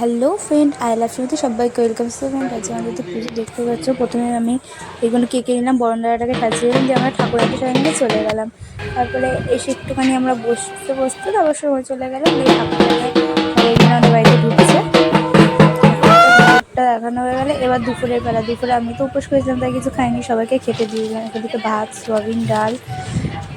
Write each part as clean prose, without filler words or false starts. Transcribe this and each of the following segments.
Hello friend, I love ইউতে সবাইকে welcome. So friend, আজকে আমাদের তো পুজো দেখতে পাচ্ছ। প্রথমে আমি এগুলো কেকে নিলাম, বরণদাটাকে কাজিয়ে দিলাম, দিয়ে আমরা ঠাকুরাকে সবাই মিলে চলে গেলাম। তারপরে এসে একটুখানি আমরা বসতে বসতে তারপর সময় চলে গেলাম, দিয়ে ঠাকুরটাকে আমাদের বাড়িতে ঢুকছে। ঠাকুরটা দেখানো হয়ে গেলে এবার দুপুরের বেলা। দুপুরে আমি তো উপোস করেছিলাম, তাই কিছু খাইনি, সবাইকে খেতে দিয়ে দিলাম। এদিকে ভাত, সোয়াবিন, ডাল,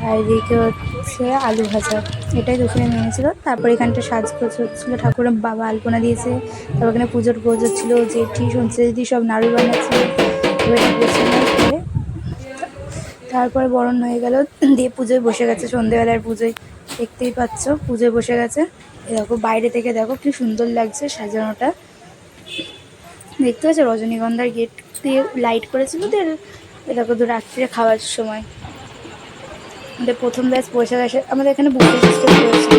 আর এদিকে হচ্ছে আলু ভাজা। এটাই দুপুরে মেনু ছিল। তারপর এখানটা সাজগোজ হচ্ছিলো, ঠাকুরের বাবা আলপনা দিয়েছে। তারপর এখানে পুজোর গোজ হচ্ছিলো, জেঠি শুনছে দিদি সব নাড়ু বানাচ্ছে। তারপরে বরণ হয়ে গেল, দিয়ে পুজোয় বসে গেছে। সন্ধেবেলার পুজোয় দেখতেই পাচ্ছ, পুজোয় বসে গেছে। দেখো বাইরে থেকে দেখো কি সুন্দর লাগছে সাজানোটা, দেখতে পাচ্ছ। রজনীগন্ধার গেট দিয়ে লাইট করেছিল। দেখো তো রাত্রিরে খাওয়ার সময় আমাদের প্রথম ব্যাচ বসে গেছে। আমাদের এখানে বুফে সিস্টেম করেছিল।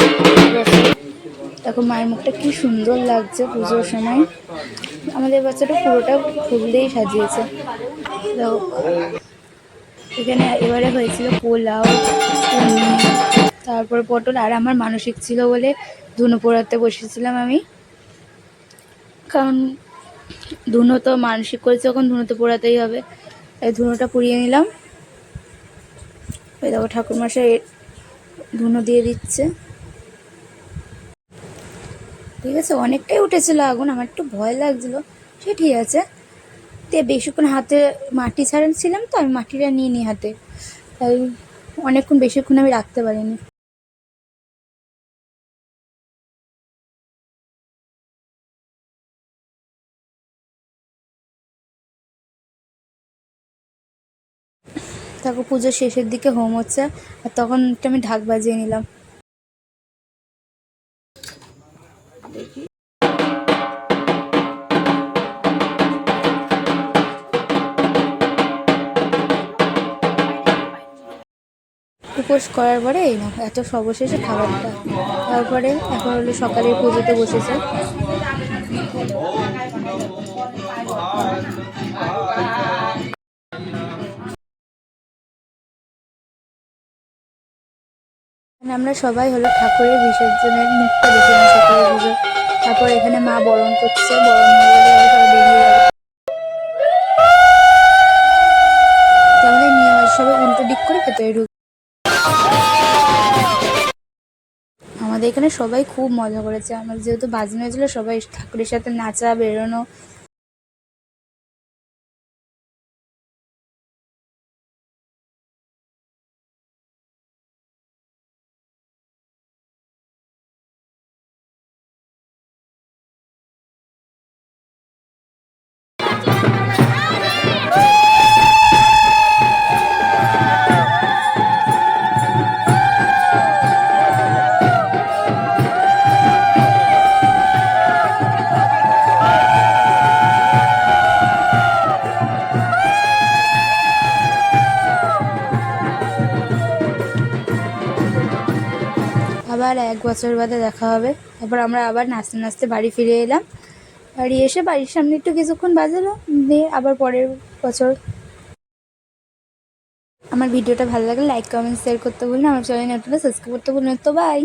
দেখো মায়ের মুখটা কি সুন্দর লাগছে পুজোর সময়। আমাদের বাচ্চাটা পুরোটা ফুল দিয়েই সাজিয়েছে। দেখো এখানে এবারে হয়েছিল পোলাও, তারপর পটল। আর আমার মানসিক ছিল বলে ধুনো পোড়াতে বসেছিলাম আমি, কারণ ধুনো তো মানসিক করেছে, যখন ধুনো তো পোড়াতেই হবে, তাই ধুনোটা পুড়িয়ে নিলাম। ওই দেখো ঠাকুরমশাই ধুনো দিয়ে দিচ্ছে। ঠিক আছে, অনেকটাই উঠেছিল আগুন, আমার একটু ভয় লাগছিল, সে ঠিক আছে। দিয়ে বেশিক্ষণ হাতে মাটি ছাড়াচ্ছিলাম, তো আমি মাটিটা নিয়ে নিই হাতে, তাই বেশিক্ষণ আমি রাখতে পারিনি। তারপর পুজোর শেষের দিকে হোম হচ্ছে, আর তখন একটু আমি ঢাক বাজিয়ে নিলাম। উপোস করার পরে এই না এত সর্বশেষে খাবারটা। তারপরে এখন হলো সকালের পুজোতে বসেছে। আমরা সবাই হলো ঠাকুরের বিসর্জনের মুখটা দেখলাম সকালের পুজো। তারপর এখানে মা বরণ করছে, বরণ হয়ে গেলে সবাই বেরিয়ে যাবে। আমাদের নিয়ম আছে সবাই উল্টো দিক করে ভেতরে ঢুক। আমাদের এখানে সবাই খুব মজা করেছে। আমাদের যেহেতু বাজনা হয়েছিল, সবাই ঠাকুরের সাথে নাচা, বেরোনো। আবার 1 বছর বাদে দেখা হবে। তারপর আমরা আবার নাচতে নাচতে বাড়ি ফিরে এলাম। বাড়ি এসে বাড়ির সামনে একটু কিছুক্ষণ বাজালো, দিয়ে আবার পরের বছর। আমার ভিডিওটা ভালো লাগলে লাইক, কমেন্ট, শেয়ার করতে ভুলুন। আমার চ্যানেল নতুন সাবস্ক্রাইব করতে ভুলুন। তো বাই।